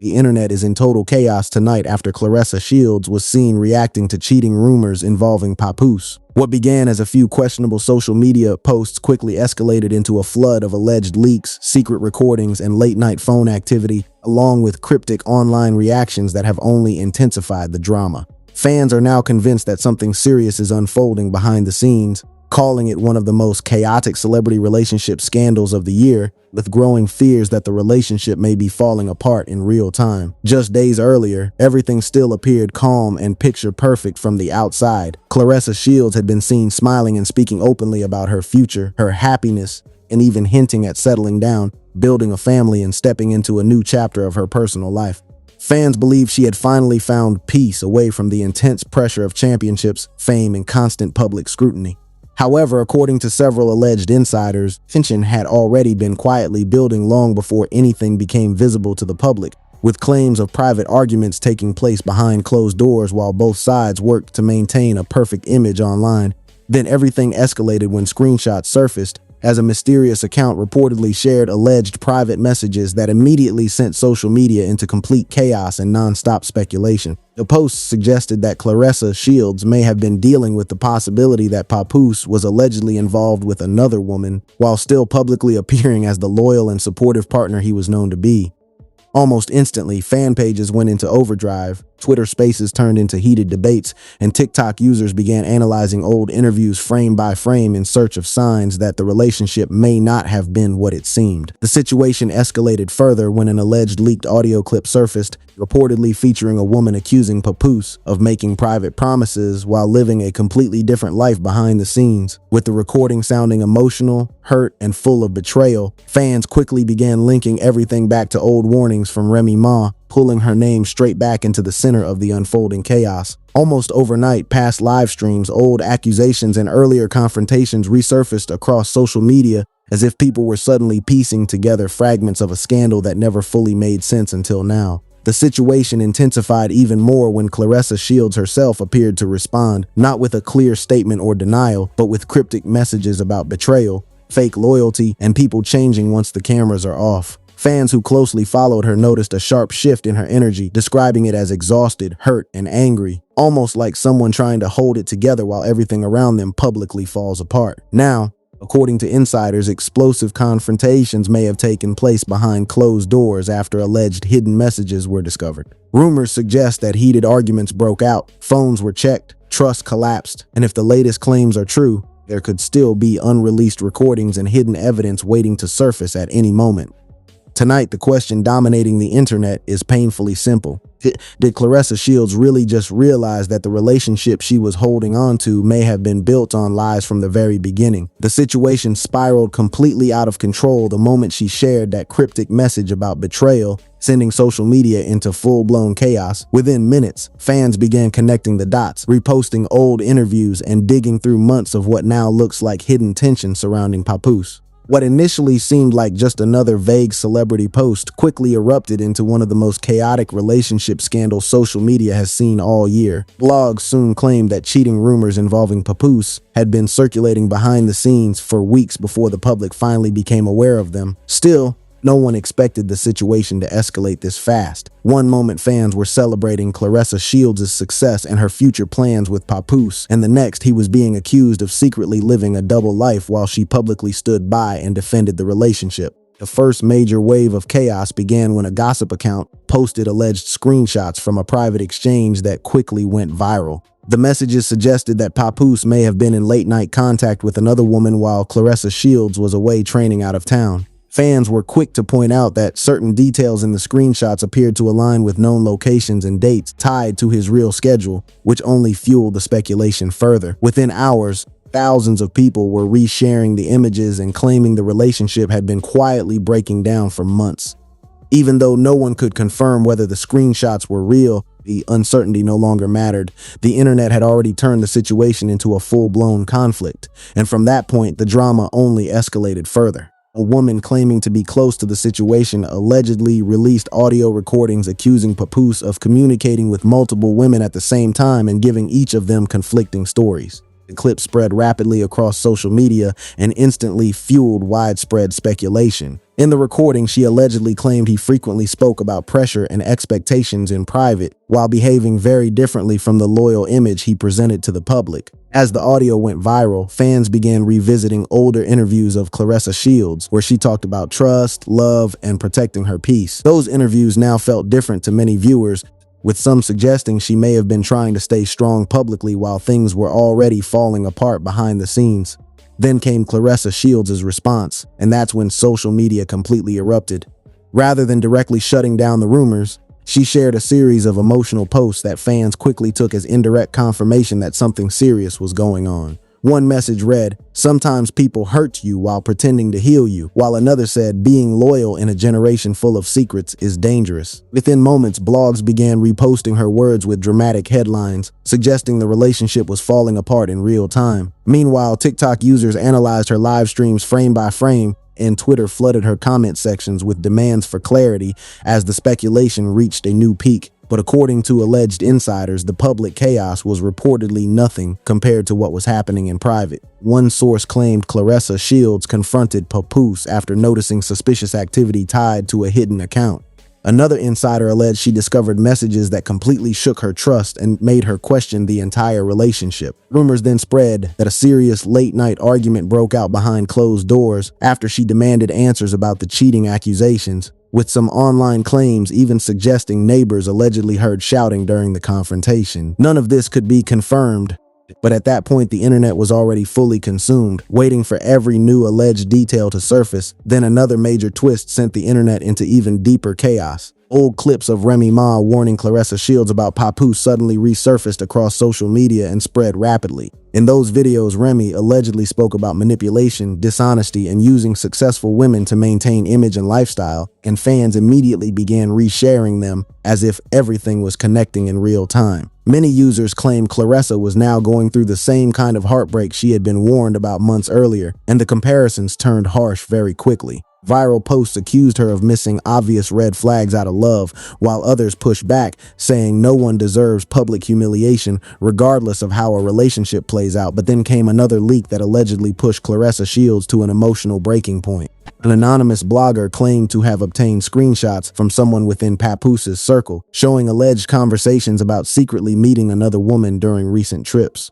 The internet is in total chaos tonight after Claressa Shields was seen reacting to cheating rumors involving Papoose. What began as a few questionable social media posts quickly escalated into a flood of alleged leaks, secret recordings, and late-night phone activity, along with cryptic online reactions that have only intensified the drama. Fans are now convinced that something serious is unfolding behind the scenes, calling it one of the most chaotic celebrity relationship scandals of the year, with growing fears that the relationship may be falling apart in real time. Just days earlier, everything still appeared calm and picture-perfect from the outside. Claressa Shields had been seen smiling and speaking openly about her future, her happiness, and even hinting at settling down, building a family, and stepping into a new chapter of her personal life. Fans believed she had finally found peace away from the intense pressure of championships, fame, and constant public scrutiny. However, according to several alleged insiders, tension had already been quietly building long before anything became visible to the public, with claims of private arguments taking place behind closed doors while both sides worked to maintain a perfect image online. Then everything escalated when screenshots surfaced, as a mysterious account reportedly shared alleged private messages that immediately sent social media into complete chaos and non-stop speculation. The posts suggested that Claressa Shields may have been dealing with the possibility that Papoose was allegedly involved with another woman, while still publicly appearing as the loyal and supportive partner he was known to be. Almost instantly, fan pages went into overdrive, Twitter Spaces turned into heated debates, and TikTok users began analyzing old interviews frame by frame in search of signs that the relationship may not have been what it seemed. The situation escalated further when an alleged leaked audio clip surfaced, reportedly featuring a woman accusing Papoose of making private promises while living a completely different life behind the scenes. With the recording sounding emotional, hurt, and full of betrayal, fans quickly began linking everything back to old warnings from Remy Ma, pulling her name straight back into the center of the unfolding chaos. Almost overnight, past live streams, old accusations, and earlier confrontations resurfaced across social media as if people were suddenly piecing together fragments of a scandal that never fully made sense until now. The situation intensified even more when Claressa Shields herself appeared to respond, not with a clear statement or denial, but with cryptic messages about betrayal, fake loyalty, and people changing once the cameras are off. Fans who closely followed her noticed a sharp shift in her energy, describing it as exhausted, hurt, and angry, almost like someone trying to hold it together while everything around them publicly falls apart. Now, according to insiders, explosive confrontations may have taken place behind closed doors after alleged hidden messages were discovered. Rumors suggest that heated arguments broke out, phones were checked, trust collapsed, and if the latest claims are true, there could still be unreleased recordings and hidden evidence waiting to surface at any moment. Tonight, the question dominating the internet is painfully simple. Did Claressa Shields really just realize that the relationship she was holding on to may have been built on lies from the very beginning? The situation spiraled completely out of control the moment she shared that cryptic message about betrayal, sending social media into full-blown chaos. Within minutes, fans began connecting the dots, reposting old interviews, and digging through months of what now looks like hidden tension surrounding Papoose. What initially seemed like just another vague celebrity post quickly erupted into one of the most chaotic relationship scandals social media has seen all year. Blogs soon claimed that cheating rumors involving Papoose had been circulating behind the scenes for weeks before the public finally became aware of them. Still, no one expected the situation to escalate this fast. One moment fans were celebrating Claressa Shields' success and her future plans with Papoose, and the next he was being accused of secretly living a double life while she publicly stood by and defended the relationship. The first major wave of chaos began when a gossip account posted alleged screenshots from a private exchange that quickly went viral. The messages suggested that Papoose may have been in late-night contact with another woman while Claressa Shields was away training out of town. Fans were quick to point out that certain details in the screenshots appeared to align with known locations and dates tied to his real schedule, which only fueled the speculation further. Within hours, thousands of people were resharing the images and claiming the relationship had been quietly breaking down for months. Even though no one could confirm whether the screenshots were real, the uncertainty no longer mattered. The internet had already turned the situation into a full-blown conflict, and from that point, the drama only escalated further. A woman claiming to be close to the situation allegedly released audio recordings accusing Papoose of communicating with multiple women at the same time and giving each of them conflicting stories. The clip spread rapidly across social media and instantly fueled widespread speculation. In the recording, she allegedly claimed he frequently spoke about pressure and expectations in private, while behaving very differently from the loyal image he presented to the public. As the audio went viral, fans began revisiting older interviews of Claressa Shields, where she talked about trust, love, and protecting her peace. Those interviews now felt different to many viewers, with some suggesting she may have been trying to stay strong publicly while things were already falling apart behind the scenes. Then came Claressa Shields' response, and that's when social media completely erupted. Rather than directly shutting down the rumors, she shared a series of emotional posts that fans quickly took as indirect confirmation that something serious was going on. One message read, "Sometimes people hurt you while pretending to heal you," while another said, "Being loyal in a generation full of secrets is dangerous." Within moments, blogs began reposting her words with dramatic headlines, suggesting the relationship was falling apart in real time. Meanwhile, TikTok users analyzed her live streams frame by frame, and Twitter flooded her comment sections with demands for clarity as the speculation reached a new peak. But according to alleged insiders, the public chaos was reportedly nothing compared to what was happening in private. One source claimed Claressa Shields confronted Papoose after noticing suspicious activity tied to a hidden account. Another insider alleged she discovered messages that completely shook her trust and made her question the entire relationship. Rumors then spread that a serious late-night argument broke out behind closed doors after she demanded answers about the cheating accusations, with some online claims even suggesting neighbors allegedly heard shouting during the confrontation. None of this could be confirmed, but at that point the internet was already fully consumed, waiting for every new alleged detail to surface. Then another major twist sent the internet into even deeper chaos. Old clips of Remy Ma warning Claressa Shields about Papoose suddenly resurfaced across social media and spread rapidly. In those videos, Remy allegedly spoke about manipulation, dishonesty, and using successful women to maintain image and lifestyle, and fans immediately began resharing them as if everything was connecting in real time. Many users claimed Claressa was now going through the same kind of heartbreak she had been warned about months earlier, and the comparisons turned harsh very quickly. Viral posts accused her of missing obvious red flags out of love, while others pushed back, saying no one deserves public humiliation regardless of how a relationship plays out. But then came another leak that allegedly pushed Claressa Shields to an emotional breaking point. An anonymous blogger claimed to have obtained screenshots from someone within Papoose's circle, showing alleged conversations about secretly meeting another woman during recent trips.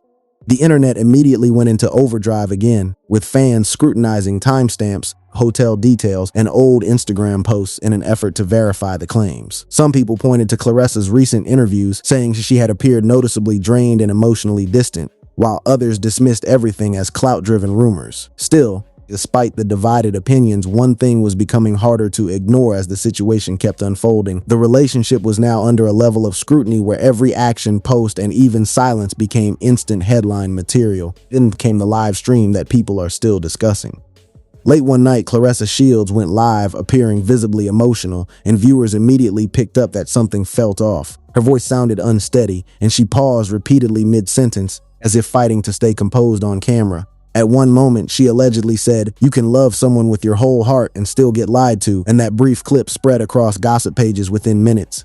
The internet immediately went into overdrive again, with fans scrutinizing timestamps, hotel details, and old Instagram posts in an effort to verify the claims. Some people pointed to Claressa's recent interviews, saying she had appeared noticeably drained and emotionally distant, while others dismissed everything as clout-driven rumors. Still, despite the divided opinions, one thing was becoming harder to ignore as the situation kept unfolding. The relationship was now under a level of scrutiny where every action, post, and even silence became instant headline material. Then came the live stream that people are still discussing. Late one night, Claressa Shields went live, appearing visibly emotional, and viewers immediately picked up that something felt off. Her voice sounded unsteady, and she paused repeatedly mid-sentence, as if fighting to stay composed on camera. At one moment, she allegedly said, "You can love someone with your whole heart and still get lied to," and that brief clip spread across gossip pages within minutes.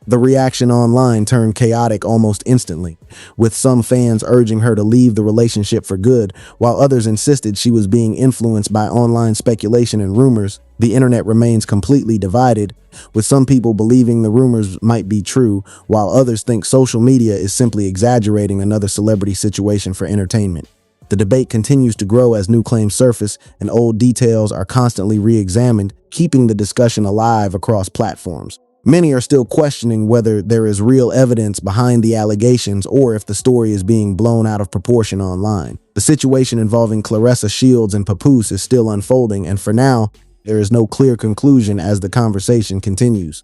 The reaction online turned chaotic almost instantly, with some fans urging her to leave the relationship for good, while others insisted she was being influenced by online speculation and rumors. The internet remains completely divided, with some people believing the rumors might be true, while others think social media is simply exaggerating another celebrity situation for entertainment. The debate continues to grow as new claims surface and old details are constantly re-examined, keeping the discussion alive across platforms. Many are still questioning whether there is real evidence behind the allegations or if the story is being blown out of proportion online. The situation involving Claressa Shields and Papoose is still unfolding, and for now, there is no clear conclusion as the conversation continues.